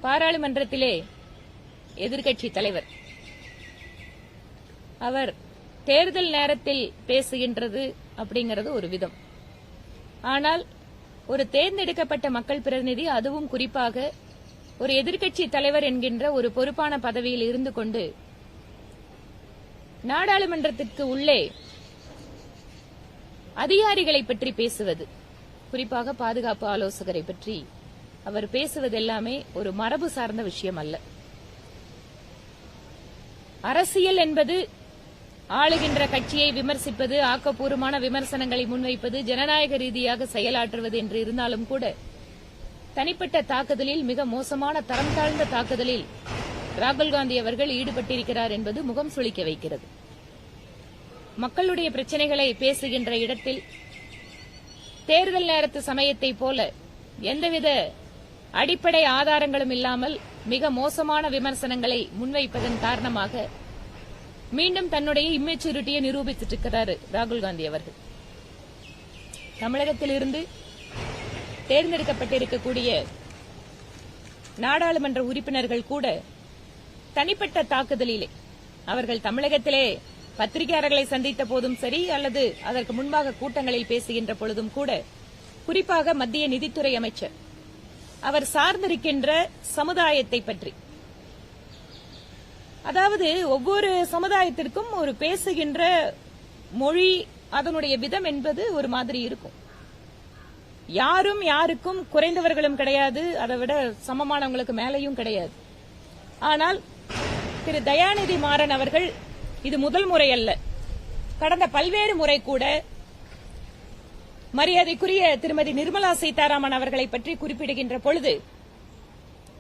பாராளுமன்றத்திலே எதிர்க்கட்சி தலைவர் அவர் தேர்தல் நேரத்தில் பேசுகின்றது அப்படிங்கிறது ஒரு விதம். ஆனால் ஒரு தேர்ந்தெடுக்கப்பட்ட மக்கள் பிரதிநிதி, அதுவும் குறிப்பாக ஒரு எதிர்க்கட்சி தலைவர் என்கின்ற ஒரு பொறுப்பான பதவியில் இருந்து கொண்டு நாடாளுமன்றத்திற்கு உள்ளே அதிகாரிகளை பற்றி பேசுவது, குறிப்பாக பாதுகாப்பு ஆலோசகரை பற்றி அவர் பேசுவது எல்லாமே ஒரு மரபு சார்ந்த விஷயம் அல்ல. அரசியல் என்பது ஆளுகின்ற கட்சியை விமர்சிப்பது, ஆக்கப்பூர்வமான விமர்சனங்களை முன்வைப்பது, ஜனநாயக ரீதியாக செயலாற்றுவது என்று இருந்தாலும் கூட தனிப்பட்ட தாக்குதலில், மிக மோசமான தரம் தாழ்ந்த தாக்குதலில் ராகுல் காந்தி அவர்கள் ஈடுபட்டிருக்கிறார் என்பது முகம் சுளிக்க வைக்கிறது. மக்களுடைய பிரச்சனைகளை பேசுகின்ற இடத்தில் தேர்தல் நேரத்து சமயத்தை போல எந்தவித அடிப்படை ஆதாரங்களும் இல்லாமல் மிக மோசமான விமர்சனங்களை முன்வைப்பதன் காரணமாக மீண்டும் தன்னுடைய இம்மெச்சூரிட்டியை நிரூபித்திருக்கிறார் ராகுல் காந்தி அவர்கள். தமிழகத்தில் இருந்து தேர்ந்தெடுக்கப்பட்டிருக்கக்கூடிய நாடாளுமன்ற உறுப்பினர்கள் கூட தனிப்பட்ட தாக்குதலிலே, அவர்கள் தமிழகத்திலே பத்திரிகையாளர்களை சந்தித்த போதும் சரி, அல்லது அதற்கு முன்பாக கூட்டங்களில் பேசுகின்ற பொழுதும் கூட, குறிப்பாக மத்திய நிதித்துறை அமைச்சர் அவர் சார்ந்திருக்கின்ற சமுதாயத்தை பற்றி, அதாவது ஒவ்வொரு சமுதாயத்திற்கும் ஒரு பேசுகின்ற மொழி, அதனுடைய விதம் என்பது ஒரு மாதிரி இருக்கும். யாரும் யாருக்கும் குறைந்தவர்களும் கிடையாது, அதை விட சமமானவங்களுக்கு மேலேயும் கிடையாது. ஆனால் திரு தயாநிதி மாறன் அவர்கள் இது முதல் முறை அல்ல, கடந்த பல்வேறு முறை கூட மரியாதைக்குரிய திருமதி நிர்மலா சீதாராமன் அவர்களை பற்றி குறிப்பிடுகின்ற பொழுது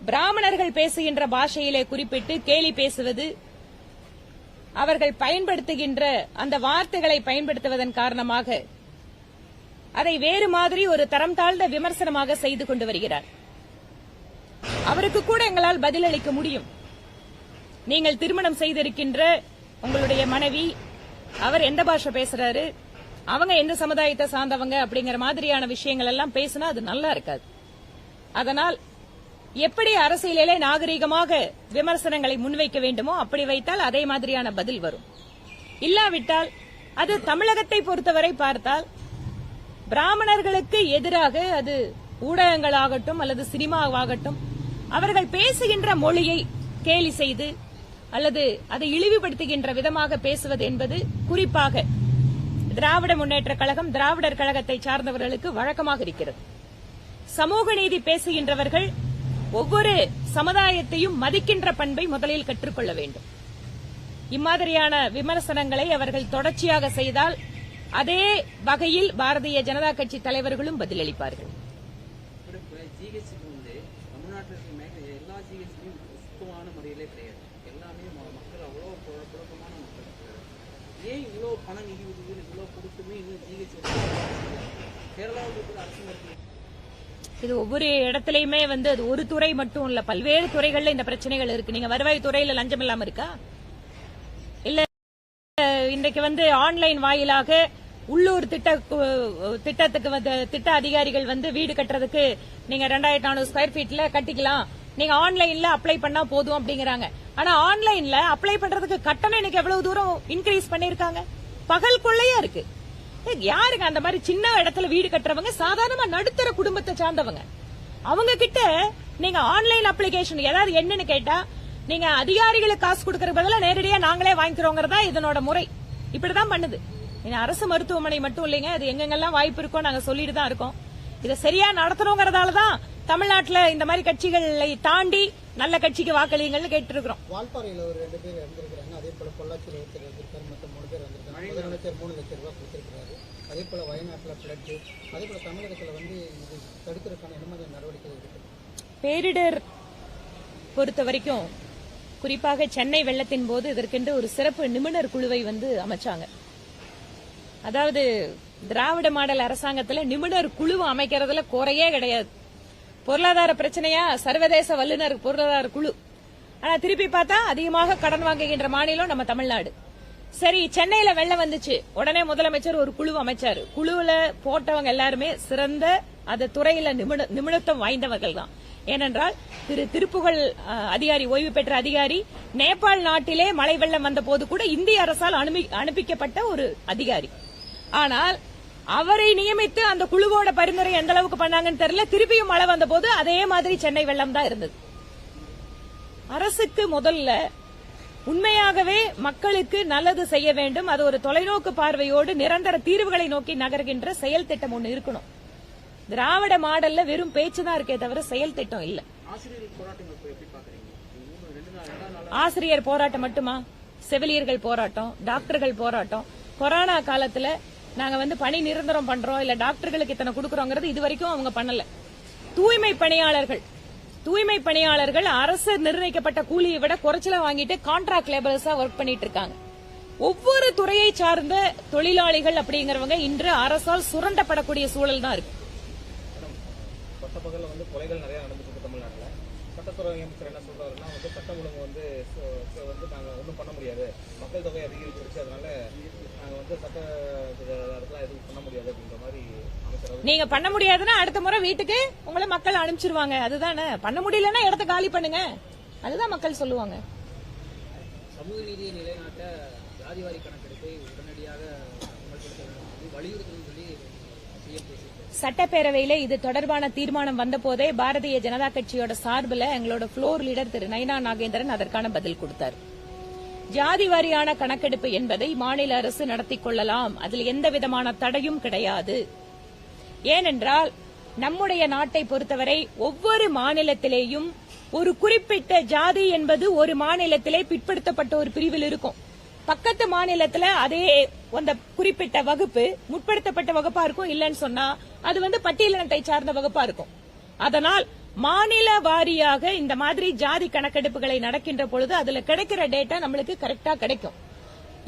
பிராமணர்கள் பேசுகின்ற பாஷையிலே குறிப்பிட்டு கேலி பேசுவது, அவர்கள் பயன்படுத்துகின்ற அந்த வார்த்தைகளை பயன்படுத்துவதன் காரணமாக அதை வேறு மாதிரி ஒரு தரம் தாழ்ந்த விமர்சனமாக செய்து கொண்டு வருகிறார். அவருக்கு கூட எங்களால் பதிலளிக்க முடியும். நீங்கள் திருமணம் செய்திருக்கின்ற உங்களுடைய மனைவி, அவர் எந்த பாஷை பேசுறாரு, அவங்க எந்த சமுதாயத்தை சார்ந்தவங்க அப்படிங்கிற மாதிரியான விஷயங்கள் எல்லாம் பேசினா அது நல்லா இருக்காது. அதனால் எப்படி அரசியலிலே நாகரீகமாக விமர்சனங்களை முன்வைக்க வேண்டுமோ அப்படி வைத்தால் அதே மாதிரியான பதில் வரும். இல்லாவிட்டால் அது தமிழகத்தை பொறுத்தவரை பார்த்தால் பிராமணர்களுக்கு எதிராக, அது ஊடகங்களாகட்டும் அல்லது சினிமாவாகட்டும், அவர்கள் பேசுகின்ற மொழியை கேலி செய்து அல்லது அதை இழிவுபடுத்துகின்ற விதமாக பேசுவது என்பது குறிப்பாக திராவிட முன்னேற்ற கழகம், திராவிடர் கழகத்தை சார்ந்தவர்களுக்கு வழக்கமாக இருக்கிறது. சமூக நீதி பேசுகின்றவர்கள் ஒவ்வொரு சமுதாயத்தையும் மதிக்கின்ற பண்பை முதலில் கற்றுக்கொள்ள வேண்டும். இம்மாதிரியான விமர்சனங்களை அவர்கள் தொடர்ச்சியாக செய்தால் அதே வகையில் பாரதிய ஜனதா கட்சி தலைவர்களும் பதிலளிப்பார்கள். இது ஒவ்வொரு இடத்திலயுமே அது ஒரு துறை மட்டும் இல்ல, பல்வேறு துறைகள்ல இந்த பிரச்சனைகள் இருக்கு. நீங்க வருவாய் துறையில லஞ்சம் இல்லாம இருக்கா? இல்ல இன்றைக்கு ஆன்லைன் வாயிலாக உள்ளூர் திட்டத்துக்கு திட்ட அதிகாரிகள் வீடு கட்டுறதுக்கு நீங்க 2400 ஸ்கொயர் ஃபீட்ல கட்டிக்கலாம், நீங்க ஆன்லைன்ல அப்ளை பண்ணா போதும் அப்படிங்கிறாங்க. ஆனா ஆன்லைன்ல அப்ளை பண்றதுக்கு கட்டணம் இன்னைக்கு எவ்வளவு தூரம் இன்கிரீஸ் பண்ணிருக்காங்க? பகல் கொள்ளையா இருக்கு. யாருங்க அந்த மாதிரி சின்ன இடத்துல வீடு கட்டுறவங்க? சாதாரணமா நடுத்தர குடும்பத்தை சார்ந்தவங்க. அவங்க கிட்ட நீங்க ஆன்லைன் அப்ளிகேஷன் ஏதாவது என்னன்னு கேட்டா, நீங்க அதிகாரிகளுக்கு காசு கொடுக்கறது பதிலா நேரடியா நாங்களே வாங்கிக்கிறோங்கிறதா இதனோட முறை. இப்படிதான் பண்ணுது. அரசு மருத்துவமனை மட்டும் இல்லைங்க, அது எங்கெங்கெல்லாம் வாய்ப்பு இருக்கோ நாங்க சொல்லிட்டு தான் இருக்கோம். இதை சரியா நடத்துறோங்கிறதாலதான் தமிழ்நாட்டுல இந்த மாதிரி கட்சிகளை தாண்டி நல்ல கட்சிக்கு வாக்களிங்கள்னு கேட்டு இருக்கிறோம். வால்பாறையில் ஒரு 2 பேர் இறந்திருக்கிறாங்க. அதே போல பொள்ளாச்சியில் ஒருத்தர் இறந்திருக்காரு, மொத்தம் 3 பேர் இறந்திருக்காங்க. முதலமைச்சர் 3 லட்சம் ரூபாய் கொடுத்திருக்கிறாரு. அதே போல வயநாட்டில் பிளட், அதே போல தமிழகத்தில் இது தடுக்கிறதுக்கான என்ன மாதிரி நடவடிக்கை இருக்கு? பேரிடர் பொறுத்த வரைக்கும் குறிப்பாக சென்னை வெள்ளத்தின் போது இதற்கென்று ஒரு சிறப்பு நிபுணர் குழுவை அமைச்சாங்க. அதாவது திராவிட மாடல் அரசாங்கத்தில் நிபுணர் குழு அமைக்கிறதுல குறையே கிடையாது. பொருளாதார பிரச்சனையா சர்வதேச வல்லுநர் பொருளாதார குழு. ஆனா திருப்பி பார்த்தா அதிகமாக கடன் வாங்குகின்ற மாநிலம் நம்ம தமிழ்நாடு. சரி, சென்னையில வெள்ளம் வந்துச்சு, உடனே முதலமைச்சர் ஒரு குழு அமைச்சாரு. குழுவுல போட்டவங்க எல்லாருமே சிறந்த அந்த துறையில நிபுணத்துவம் வாய்ந்தவர்கள் தான். ஏனென்றால் திருப்புகழ் அதிகாரி, ஓய்வு பெற்ற அதிகாரி, நேபாள் நாட்டிலே மழை வெள்ளம் வந்த போது கூட இந்திய அரசால் அனுப்பிக்கப்பட்ட ஒரு அதிகாரி. ஆனால் அவரை நியமித்து அந்த குழுவோட பரிந்துரை எந்த அளவுக்கு பண்ணாங்கன்னு தெரியல. திருப்பியும் மழை வந்த போது அதே மாதிரி சென்னை வெள்ளம் தான் இருந்தது. அரசுக்கு முதல்ல உண்மையாகவே மக்களுக்கு நல்லது செய்ய வேண்டும். அது ஒரு தொலைநோக்கு பார்வையோடு நிரந்தர தீர்வுகளை நோக்கி நகர்கின்ற செயல் திட்டம் ஒண்ணு இருக்கணும். திராவிட மாடல்ல வெறும் பேச்சு தான் இருக்கே தவிர செயல் திட்டம் இல்ல. ஆசிரியர் போராட்டம் மட்டுமா? செவிலியர்கள் போராட்டம், டாக்டர்கள் போராட்டம். கொரோனா காலத்துல நாங்க பணி நிரந்தரம் பண்றோம், இல்ல டாக்டர்களுக்கு இத்தனை கொடுக்கறோங்கிறது இதுவரைக்கும் அவங்க பண்ணல. தூய்மை பணியாளர்கள் அரசு நிர்ணயிக்கப்பட்ட கூலியை விட குறைச்சல வாங்கிட்டு கான்ட்ராக்ட் லேபர்ஸா ஒர்க் பண்ணிட்டு இருக்காங்க. ஒவ்வொரு துறையை சார்ந்த தொழிலாளிகள் அப்படிங்கிறவங்க இன்று அரசால் சுரண்டப்படக்கூடிய சூழல் தான் இருக்கு. பகல்ல கொலைகள் நிறைய நடந்துட்டு இருக்கு தமிழ்நாட்டுல. சட்டத்துறை அமைச்சர் என்ன சொல்றாருன்னா சட்டம் ஒழுங்கு நாங்க ஒன்றும் பண்ண முடியாது, மக்கள் தொகை அதிகரிச்சிருச்சு, அதனால நாங்க சட்ட அதெல்லாம் எதுவும் பண்ண முடியாது அப்படின்ற மாதிரி அமைச்சர். நீங்க பண்ண முடியாதுன்னா அடுத்த முறை வீட்டுக்கு உங்களை மக்கள் அனுப்பிச்சிருவாங்க. அதுதானே. பண்ண முடியலன்னா இடத்த காலி பண்ணுங்க, அதுதான் மக்கள் சொல்லுவாங்க. சமூக நீதியை நிலைநாட்ட ஜாதிவாரி கணக்கெடுப்பை உடனடியாக வலியுறுத்தணும் சொல்லி சட்டப்பேரவையில இது தொடர்பான தீர்மானம் வந்த போதே பாரதிய ஜனதா கட்சியோட சார்பில் எங்களோட புளோர் லீடர் திரு நயினா நாகேந்திரன் அதற்கான பதில் கொடுத்தார். ஜாதி வாரியான கணக்கெடுப்பு என்பதை மாநில அரசு நடத்திக் கொள்ளலாம், அதில் எந்த விதமான தடையும் கிடையாது. ஏனென்றால் நம்முடைய நாட்டை பொறுத்தவரை ஒவ்வொரு மாநிலத்திலேயும் ஒரு குறிப்பிட்ட ஜாதி என்பது ஒரு மாநிலத்திலே பிற்படுத்தப்பட்ட ஒரு பிரிவில் இருக்கும். பக்கத்து மாநிலத்துல அதே அந்த குறிப்பிட்ட வகுப்பு முற்படுத்தப்பட்ட வகுப்பா இருக்கும். இல்லன்னு சொன்னா அது பட்டியலினத்தை சார்ந்த வகுப்பா இருக்கும். அதனால் மாநில வாரியாக இந்த மாதிரி ஜாதி கணக்கெடுப்புகளை நடக்கின்ற பொழுது அதுல கிடைக்கிற டேட்டா நம்மளுக்கு கரெக்டா கிடைக்கும்.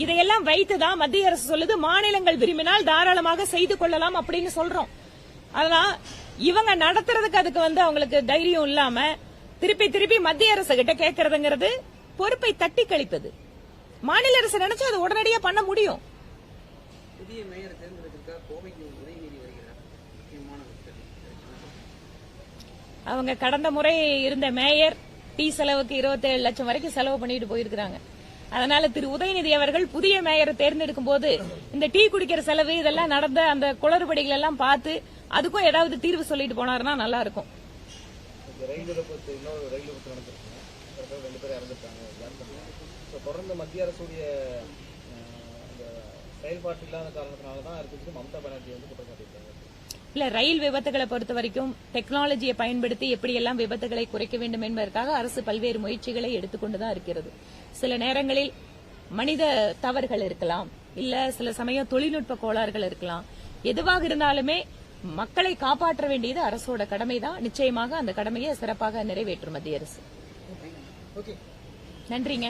இதையெல்லாம் வைத்துதான் மத்திய அரசு சொல்லுது மாநிலங்கள் விரும்பினால் தாராளமாக செய்து கொள்ளலாம் அப்படின்னு சொல்றோம். அதனால் இவங்க நடத்துறதுக்கு அதுக்கு அவங்களுக்கு தைரியம் இல்லாம திருப்பி மத்திய அரசு கிட்ட கேட்கறதுங்கிறது பொறுப்பை தட்டி கழிப்பது. மாநில அரசு நினைச்சா அது உடனடியா பண்ண முடியும். புதிய மேயர் தேர்ந்தெடுக்க கோவைக்கு உதயநிதி வருகிறார். அவங்க கடந்த முறை இருந்த மேயர் டீ செலவுக்கு 27 லட்சம் வரைக்கும் செலவு பண்ணிட்டு போயிருக்காங்க. அதனால திரு உதயநிதி அவர்கள் புதிய மேயரை தேர்ந்தெடுக்கும் போது இந்த டீ குடிக்கிற செலவு இதெல்லாம் நடந்த அந்த குளறுபடிகள் எல்லாம் பார்த்து அதுக்கும் ஏதாவது தீர்வு சொல்லிட்டு போனாருன்னா நல்லா இருக்கும். தொடர்ந்து மத்திய அரசுடைய செயல்பாட்டு இல்லாத காரணத்தினாலதான் இருக்கு மம்தா பானர்ஜி குற்றம் சாட்டியிருக்காங்க. இல்ல, ரயில் விபத்துகளை பொறுத்த வரைக்கும் டெக்னாலஜியை பயன்படுத்தி எப்படியெல்லாம் விபத்துகளை குறைக்க வேண்டும் என்பதற்காக அரசு பல்வேறு முயற்சிகளை எடுத்துக்கொண்டுதான் இருக்கிறது. சில நேரங்களில் மனித தவறுகள் இருக்கலாம், இல்ல சில சமயம் தொழில்நுட்ப கோளாறுகள் இருக்கலாம். எதுவாக இருந்தாலுமே மக்களை காப்பாற்ற வேண்டியது அரசோட கடமைதான். நிச்சயமாக அந்த கடமையை சிறப்பாக நிறைவேற்றும் மத்திய அரசு. நன்றிங்க.